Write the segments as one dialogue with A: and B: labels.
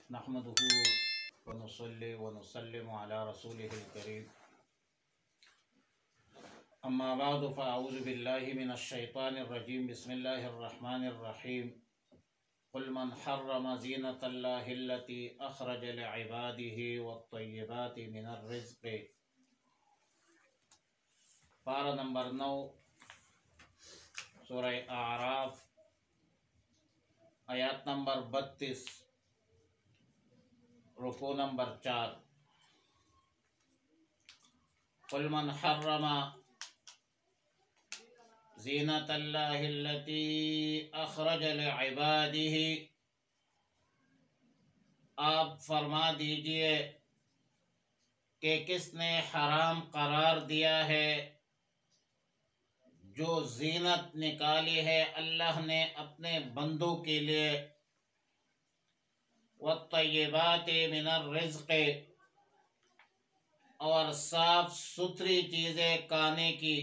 A: نحمده ونصلي ونسلم على رسوله الكريم أما بعد فأعوذ بالله من الشيطان الرجيم بسم الله الرحمن الرحيم قل من حرم زينة الله التي أخرج لعباده والطيبات من الرزق پارہ نمبر 9 سورہ اعراف آیات نمبر 32 رکوع نمبر 4 قل من حرم زینت اللہ التي اخرج لعباده آپ فرما دیجئے کہ کس نے حرام قرار دیا ہے جو زینت نکالی ہے اللہ نے اپنے بندوں کے لیے والطیبات من الرزق اور صاف ستھری چیزیں کھانے کی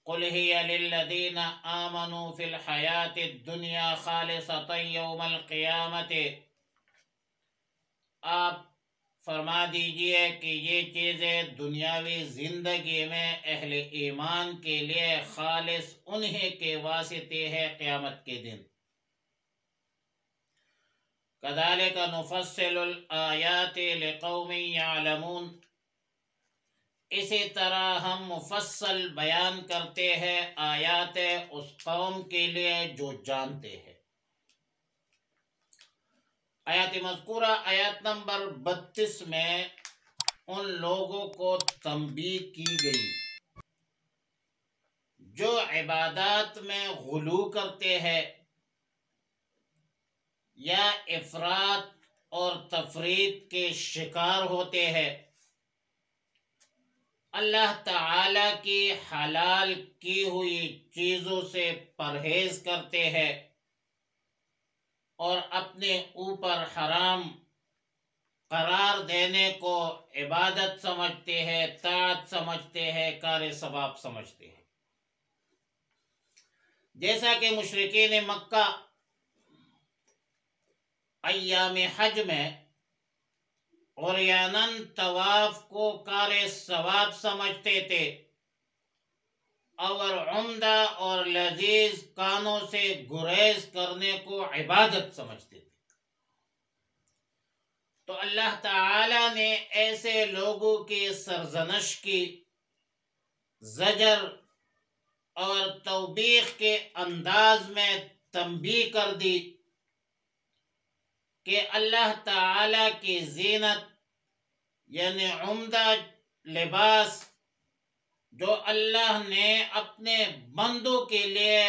A: قل ہی للذین آمنوا فی الحیات الدنیا خالصۃ یوم القیامت آپ فرما دیجئے کہ یہ چیزیں دنیاوی زندگی میں اہل ایمان کے لیے خالص انہی کے واسطے ہے قیامت کے دن کذالک نفصل الآیات لقوم یعلمون اسی طرح ہم مفصل بیان کرتے ہیں آیات اس قوم کے لیے جو جانتے ہیں۔ آیات مذکورہ آیات نمبر 32 میں ان لوگوں کو تنبیہ کی گئی جو عبادات میں غلو کرتے ہیں یا افراط اور تفریط کے شکار ہوتے ہیں، اللہ تعالی کی حلال کی ہوئی چیزوں سے پرہیز کرتے ہیں اور اپنے اوپر حرام قرار دینے کو عبادت سمجھتے ہیں، طاعت سمجھتے ہیں، کار ثواب سمجھتے ہیں۔ جیسا کہ مشرکین مکہ ایام حج میں عریاناً طواف کو کار ثواب سمجھتے تھے اور عمدہ اور لذیذ کانوں سے گریز کرنے کو عبادت سمجھتے تھے، تو اللہ تعالی نے ایسے لوگوں کی سرزنش کی، زجر اور توبیخ کے انداز میں تنبیہ کر دی کہ اللہ تعالی کی زینت یعنی عمدہ لباس جو اللہ نے اپنے بندوں کے لیے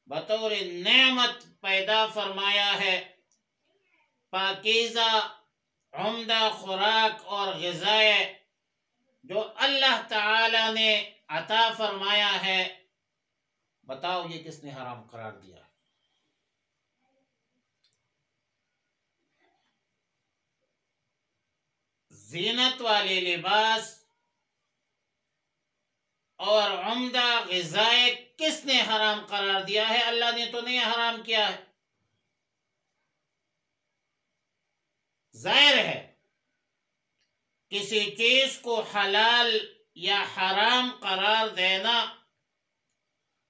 A: بطور نعمت پیدا فرمایا ہے، پاکیزہ عمدہ خوراک اور غذائیں جو اللہ تعالی نے عطا فرمایا ہے، بتاؤ یہ کس نے حرام قرار دیا؟ زینت والے لباس اور عمدہ غذائیں کس نے حرام قرار دیا ہے؟ اللہ نے تو نہیں حرام کیا ہے۔ ظاہر ہے کسی چیز کو حلال یا حرام قرار دینا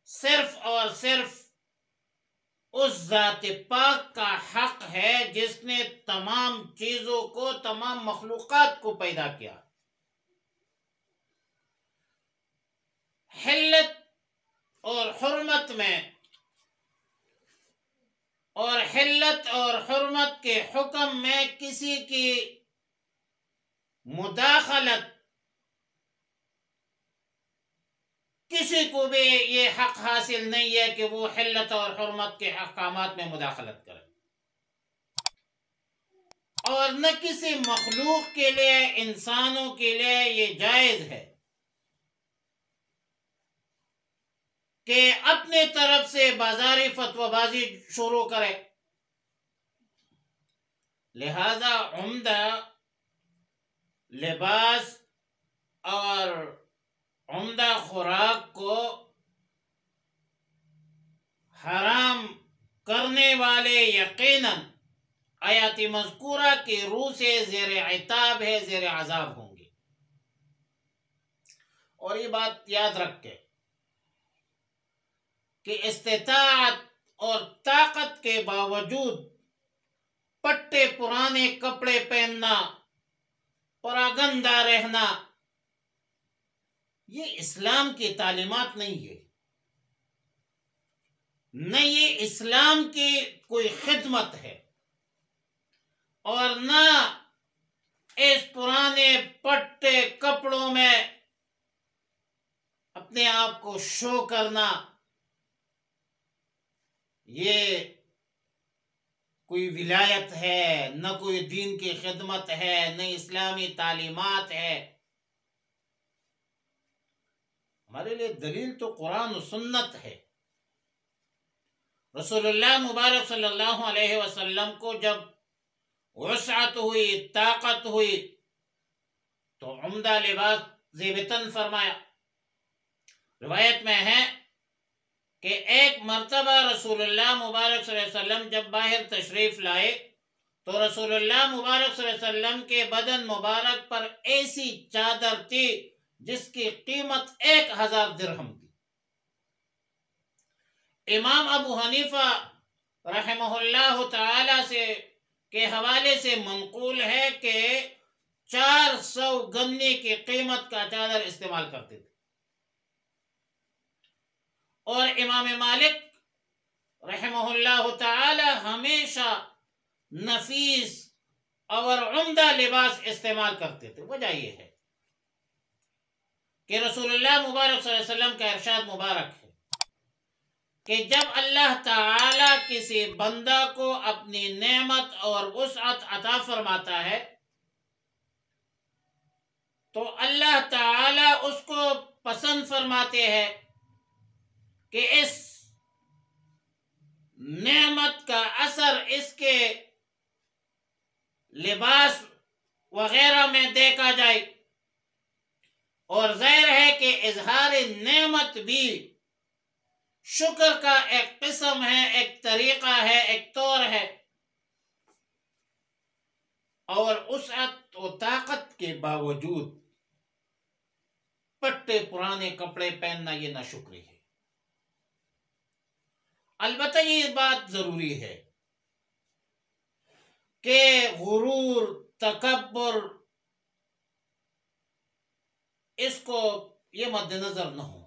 A: صرف اور صرف اس ذات پاک کا حق ہے جس نے تمام چیزوں کو، تمام مخلوقات کو پیدا کیا۔ حلت اور حرمت میں اور حلت اور حرمت کے حکم میں کسی کی مداخلت، کسی کو بھی یہ حق حاصل نہیں ہے کہ وہ حلت اور حرمت کے احکامات میں مداخلت کرے، اور نہ کسی مخلوق کے لیے، انسانوں کے لیے یہ جائز ہے کہ اپنے طرف سے بازاری فتوی بازی شروع کرے۔ لہذا عمدہ لباس اور عمدہ خوراک کو حرام کرنے والے یقیناً آیات مذکورہ کی روح سے زیر عتاب ہے، زیر عذاب ہوں گے۔ اور یہ بات یاد رکھے کہ استطاعت اور طاقت کے باوجود پٹے پرانے کپڑے پہننا، پراگندہ رہنا، یہ اسلام کی تعلیمات نہیں ہے، نہ یہ اسلام کی کوئی خدمت ہے، اور نہ اس پرانے پٹے کپڑوں میں اپنے آپ کو شو کرنا یہ کوئی ولایت ہے، نہ کوئی دین کی خدمت ہے، نہ اسلامی تعلیمات ہے۔ ہمارے لیے دلیل تو قرآن و سنت ہے۔ رسول اللہ مبارک صلی اللہ علیہ وسلم کو جب وسعت ہوئی، طاقت ہوئی، تو عمدہ لباس زیبتن فرمایا۔ روایت میں ہے کہ ایک مرتبہ رسول اللہ مبارک صلی اللہ علیہ وسلم جب باہر تشریف لائے تو رسول اللہ مبارک صلی اللہ علیہ وسلم کے بدن مبارک پر ایسی چادر تھی جس کی قیمت 1000 درہم تھی۔ امام ابو حنیفہ رحمہ اللہ تعالی کے حوالے سے منقول ہے کہ 400 گنے کی قیمت کا چادر استعمال کرتے تھے، اور امام مالک رحمہ اللہ تعالی ہمیشہ نفیس اور عمدہ لباس استعمال کرتے تھے۔ وجہ یہ ہے کہ رسول اللہ مبارک صلی اللہ علیہ وسلم کا ارشاد مبارک ہے کہ جب اللہ تعالی کسی بندہ کو اپنی نعمت اور وسعت عطا فرماتا ہے تو اللہ تعالی اس کو پسند فرماتے ہیں کہ اس نعمت کا اثر اس کے لباس وغیرہ میں دیکھا جائے، اور ظاہر ہے کہ اظہار نعمت بھی شکر کا ایک قسم ہے، ایک طریقہ ہے، ایک طور ہے، اور وسعت و طاقت کے باوجود پٹے پرانے کپڑے پہننا یہ ناشکری ہے۔ البتہ یہ بات ضروری ہے کہ غرور، تکبر، اس کو یہ مد نظر نہ ہو۔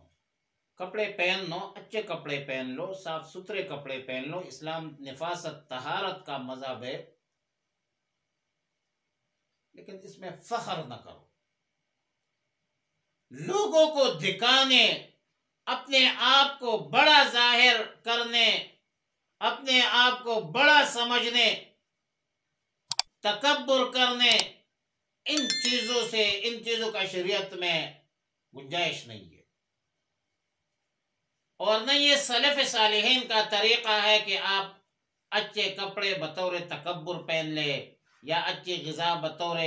A: کپڑے پہن لو، اچھے کپڑے پہن لو، صاف ستھرے کپڑے پہن لو، اسلام نفاست طہارت کا مذہب ہے، لیکن اس میں فخر نہ کرو، لوگوں کو دکھانے، اپنے آپ کو بڑا ظاہر کرنے، اپنے آپ کو بڑا سمجھنے، تکبر کرنے، ان چیزوں کا شریعت میں گنجائش نہیں ہے، اور نہ یہ سلف صالحین کا طریقہ ہے کہ آپ اچھے کپڑے بطور تکبر پہن لے یا اچھی غذا بطور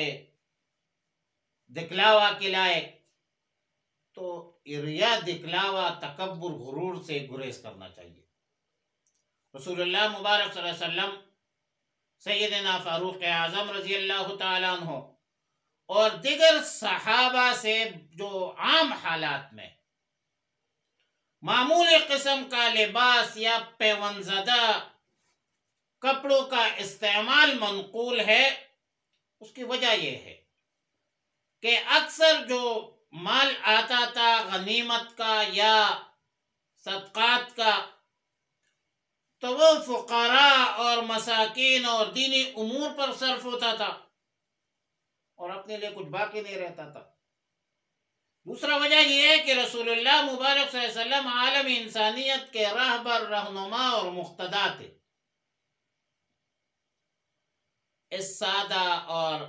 A: دکھلاوا کھلائے، تو ریا، دکھلاوا، تکبر، غرور سے گریز کرنا چاہیے۔ رسول اللہ مبارک صلی اللہ علیہ وسلم سیدنا فاروق اعظم رضی اللہ تعالیٰ عنہ اور دیگر صحابہ سے جو عام حالات میں معمولی قسم کا لباس یا پیوند زدہ کپڑوں کا استعمال منقول ہے، اس کی وجہ یہ ہے کہ اکثر جو مال آتا تھا غنیمت کا یا صدقات کا، تو وہ فقراء اور مساکین اور دینی امور پر صرف ہوتا تھا اور اپنے لیے کچھ باقی نہیں رہتا تھا۔ دوسرا وجہ یہ ہے کہ رسول اللہ مبارک صلی اللہ علیہ وسلم عالم انسانیت کے راہبر، رہنما اور مقتدا تھے۔ اس سادہ اور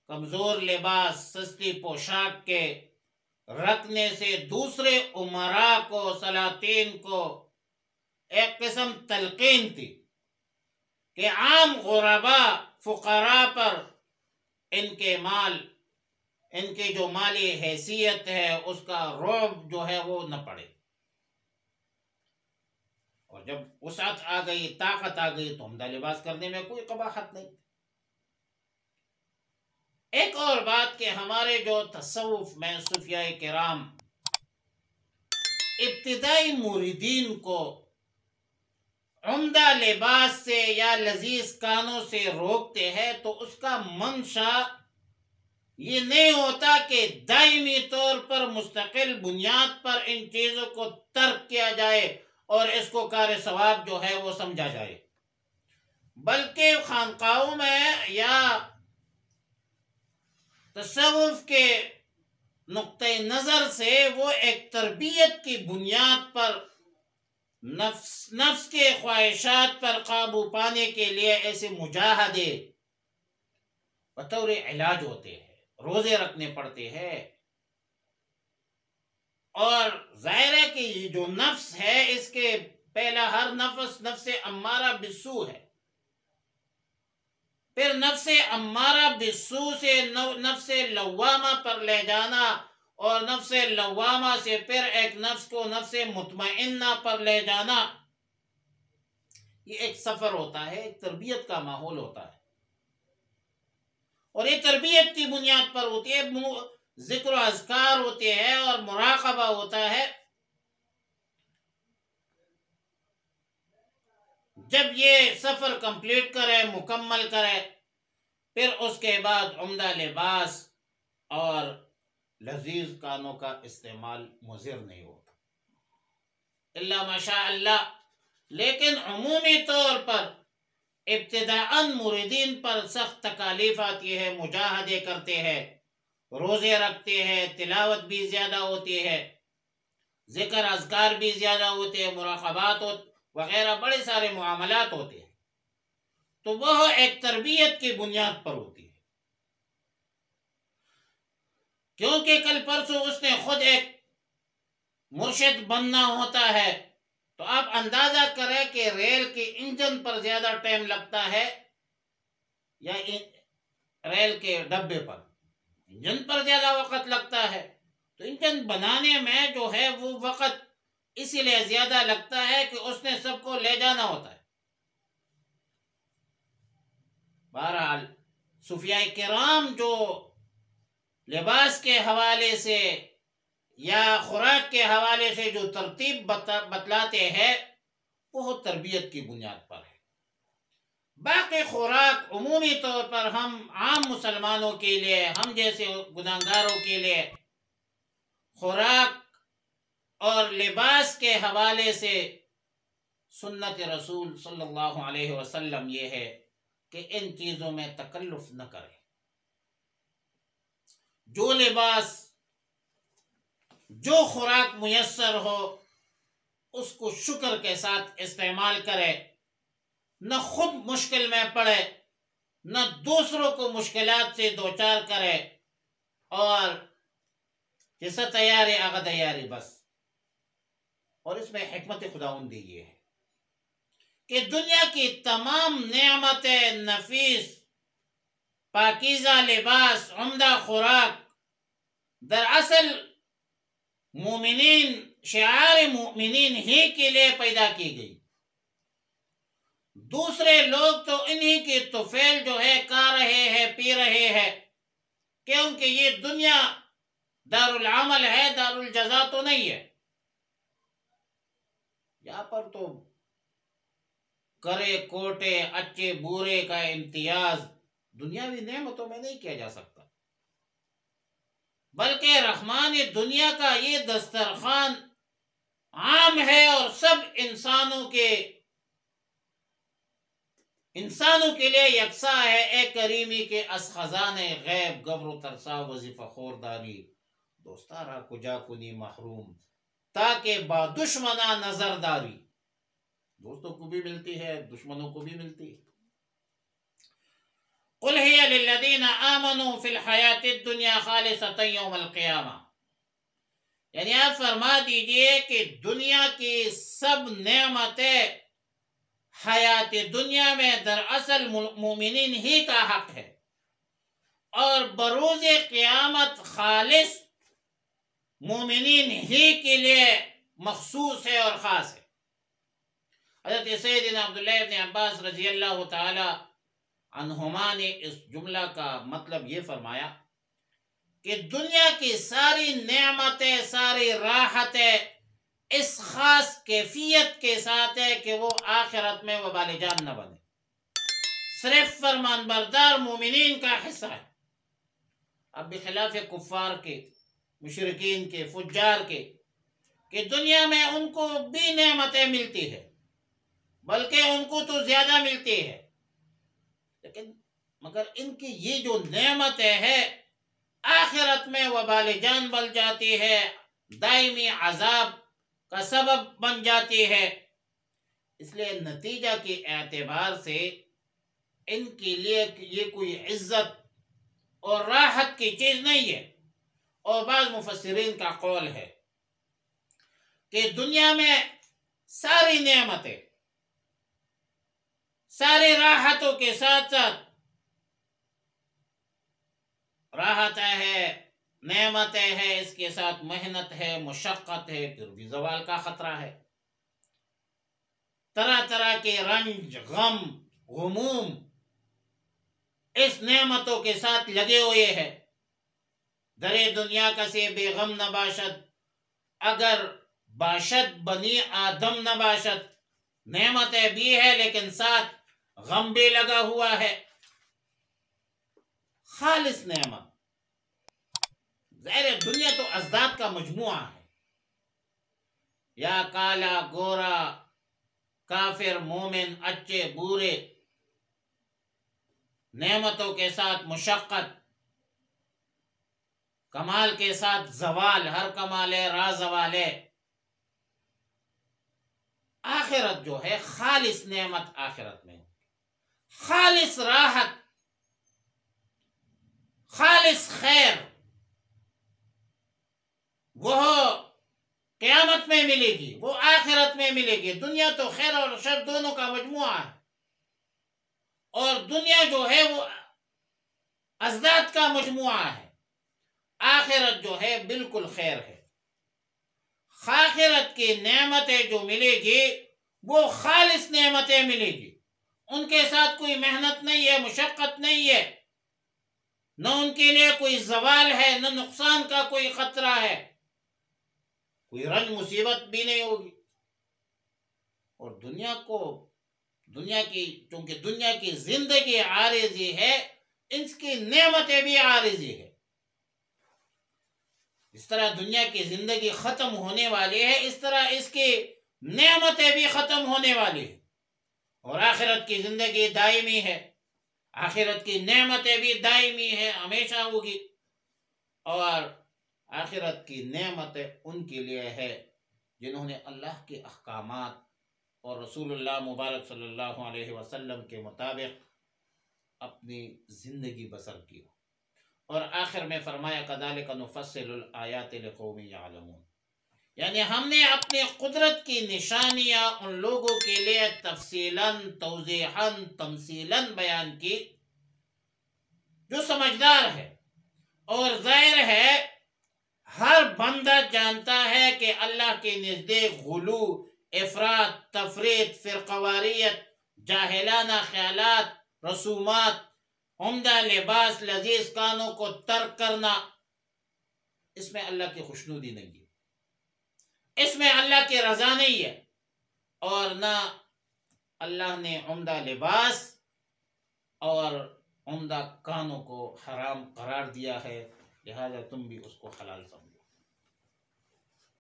A: کمزور لباس، سستی پوشاک کے رکھنے سے دوسرے امراء کو، سلاطین کو ایک قسم تلقین تھی کہ عام غرباء، فقراء پر ان کے مال، ان کی جو مالی حیثیت ہے، اس کا رعب جو ہے وہ نہ پڑے۔ اور جب وسعت آ گئی، طاقت آ گئی، تو عمدہ لباس کرنے میں کوئی قباحت نہیں۔ ایک اور بات کہ ہمارے جو تصوف میں صوفیاء کرام ابتدائی مریدین کو عمدہ لباس سے یا لذیذ کانوں سے روکتے ہیں، تو اس کا منشا یہ نہیں ہوتا کہ دائمی طور پر مستقل بنیاد پر ان چیزوں کو ترک کیا جائے اور اس کو کار ثواب جو ہے وہ سمجھا جائے، بلکہ خانقاہوں میں یا تصوف کے نقطۂ نظر سے وہ ایک تربیت کی بنیاد پر نفس کے خواہشات پر قابو پانے کے لیے ایسے مجاہدے بطور علاج ہوتے ہیں، روزے رکھنے پڑتے ہیں۔ اور ظاہر ہے کہ یہ جو نفس ہے، اس کے پہلا ہر نفس امارہ بالسوء ہے، پھر نفس امارہ بالسوء سے نفس لوامہ پر لے جانا، اور نفس لوامہ سے پھر ایک نفس کو نفس مطمئنہ پر لے جانا، یہ ایک سفر ہوتا ہے، ایک تربیت کا ماحول ہوتا ہے، اور یہ تربیت کی بنیاد پر ہوتی ہے، ذکر و اذکار ہوتے ہیں اور مراقبہ ہوتا ہے۔ جب یہ سفر کمپلیٹ کرے، مکمل کرے، پھر اس کے بعد عمدہ لباس اور لذیذ کانوں کا استعمال مضر نہیں ہوتا الا ماشاء اللہ۔ لیکن عمومی طور پر ابتداءً مریدین پر سخت تکالیف آتی ہے، مجاہدے کرتے ہیں، روزے رکھتے ہیں، تلاوت بھی زیادہ ہوتی ہے، ذکر اذکار بھی زیادہ ہوتے ہیں، مراقبات وغیرہ بڑے سارے معاملات ہوتے ہیں، تو وہ ایک تربیت کی بنیاد پر ہوتی ہے، کیونکہ کل پرسوں اس نے خود ایک مرشد بننا ہوتا ہے، تو آپ اندازہ کریں کہ ریل کے انجن پر زیادہ ٹائم لگتا ہے یا ریل کے ڈبے پر؟ انجن پر زیادہ وقت لگتا ہے، تو انجن بنانے میں جو ہے وہ وقت اسی لیے زیادہ لگتا ہے کہ اس نے سب کو لے جانا ہوتا ہے۔ بہرحال صوفیاء کرام جو لباس کے حوالے سے یا خوراک کے حوالے سے جو ترتیب بتلاتے ہیں، وہ تربیت کی بنیاد پر ہے۔ باقی خوراک عمومی طور پر ہم عام مسلمانوں کے لیے، ہم جیسے گناہگاروں کے لیے خوراک اور لباس کے حوالے سے سنت رسول صلی اللہ علیہ وسلم یہ ہے کہ ان چیزوں میں تکلف نہ کرے، جو لباس جو خوراک میسر ہو اس کو شکر کے ساتھ استعمال کرے، نہ خود مشکل میں پڑے، نہ دوسروں کو مشکلات سے دوچار کرے، اور جیسا تیاری آگا تیاری بس۔ اور اس میں حکمت خداوندی یہ ہے کہ دنیا کی تمام نعمتیں، نفیس پاکیزہ لباس، عمدہ خوراک، دراصل مومنین، شعار مومنین ہی کے لیے پیدا کی گئی۔ دوسرے لوگ تو انہی کی طفیل جو ہے کھا رہے ہیں، پی رہے ہیں، کیونکہ یہ دنیا دار العمل ہے، دار الجزا تو نہیں ہے۔ یہاں پر تو کرے کوٹے اچھے برے کا امتیاز دنیاوی نعمتوں میں نہیں کیا جا سکتا، بلکہ رحمان دنیا کا یہ دسترخوان عام ہے اور سب انسانوں کے لیے یکساں ہے۔ اے کریمی کے از خزان غیب، گبر و ترسا وظیفہ خورداری، دوستارا کجا کنی محروم، تاکہ با دشمنا نظرداری، دوستوں کو بھی ملتی ہے، دشمنوں کو بھی ملتی ہے۔ قل ہی للذین آمنوا فی الحیات الدنیا خالصۃ یوم القیامہ، یعنی آپ فرما دیجئے کہ دنیا کی سب نعمتیں حیات دنیا میں دراصل مومنین ہی کا حق ہے، اور بروز قیامت خالص مومنین ہی کے لیے مخصوص ہے اور خاص ہے۔ حضرت سیدنا عبداللہ ابن عباس رضی اللہ تعالی عنہما نے اس جملہ کا مطلب یہ فرمایا کہ دنیا کی ساری نعمتیں، ساری راحتیں اس خاص کیفیت کے ساتھ ہے کہ وہ آخرت میں وبال جان نہ بنے، صرف فرمان بردار مومنین کا حصہ ہے۔ اب بخلاف کفار کے، مشرکین کے، فجار کے، کہ دنیا میں ان کو بھی نعمتیں ملتی ہے، بلکہ ان کو تو زیادہ ملتی ہے، لیکن مگر ان کی یہ جو نعمتیں ہے آخرت میں وبال جان بن جاتی ہے، دائمی عذاب کا سبب بن جاتی ہے۔ اس لیے نتیجہ کے اعتبار سے ان کے لیے یہ کوئی عزت اور راحت کی چیز نہیں ہے۔ اور بعض مفسرین کا قول ہے کہ دنیا میں ساری نعمتیں، ساری راحتوں کے ساتھ ساتھ راحتیں ہے، نعمتیں ہے، اس کے ساتھ محنت ہے، مشقت ہے، پھر بھی زوال کا خطرہ ہے۔ طرح طرح کے رنج، غم، غموم اس نعمتوں کے ساتھ لگے ہوئے ہیں۔ درے دنیا کسی بے غم نہ باشد، اگر باشد بنی آدم نہ باشد۔ نعمتیں بھی ہے لیکن ساتھ غم بھی لگا ہوا ہے۔ خالص نعمت، ظاہر دنیا تو ازداد کا مجموعہ ہے، یا کالا گورا، کافر مومن، اچھے برے، نعمتوں کے ساتھ مشقت، کمال کے ساتھ زوال، ہر کمال ہے را زوال ہے۔ آخرت جو ہے خالص نعمت آخرت میں، خالص راحت، خالص خیر، وہ قیامت میں ملے گی، وہ آخرت میں ملے گی۔ دنیا تو خیر اور شر دونوں کا مجموعہ ہے، اور دنیا جو ہے وہ ازداد کا مجموعہ ہے۔ آخرت جو ہے بالکل خیر ہے۔ آخرت کی نعمتیں جو ملے گی وہ خالص نعمتیں ملے گی، ان کے ساتھ کوئی محنت نہیں ہے، مشقت نہیں ہے، نہ ان کے لیے کوئی زوال ہے، نہ نقصان کا کوئی خطرہ ہے، کوئی رنج مصیبت بھی نہیں ہوگی۔ اور چونکہ دنیا کی زندگی عارضی ہے، اس کی نعمتیں بھی عارضی ہے۔ اس طرح دنیا کی زندگی ختم ہونے والی ہے، اس طرح اس کی نعمتیں بھی ختم ہونے والی ہے۔ اور آخرت کی زندگی دائمی ہے، آخرت کی نعمتیں بھی دائمی ہے، ہمیشہ ہوگی۔ اور آخرت کی نعمتیں ان کے لیے ہے جنہوں نے اللہ کے احکامات اور رسول اللہ مبارک صلی اللہ علیہ وسلم کے مطابق اپنی زندگی بسر کی ہو۔ اور آخر میں فرمایا کذالک نفصل الآیات لقوم یعلمون، یعنی ہم نے اپنی قدرت کی نشانیاں ان لوگوں کے لیے تفصیلاً، توضیحاً، تمثیلاً بیان کی جو سمجھدار ہے۔ اور ظاہر ہے ہر بندہ جانتا ہے کہ اللہ کے نزدیک غلو، افراط، تفریط، فرقواریت، جاہلانہ خیالات، رسومات، عمدہ لباس، لذیذ کانوں کو ترک کرنا، اس میں اللہ کی خوشنودی نہیں ہے، اس میں اللہ کی رضا نہیں ہے، اور نہ اللہ نے عمدہ لباس اور عمدہ کانوں کو حرام قرار دیا ہے، لہذا تم بھی اس کو حلال سمجھو۔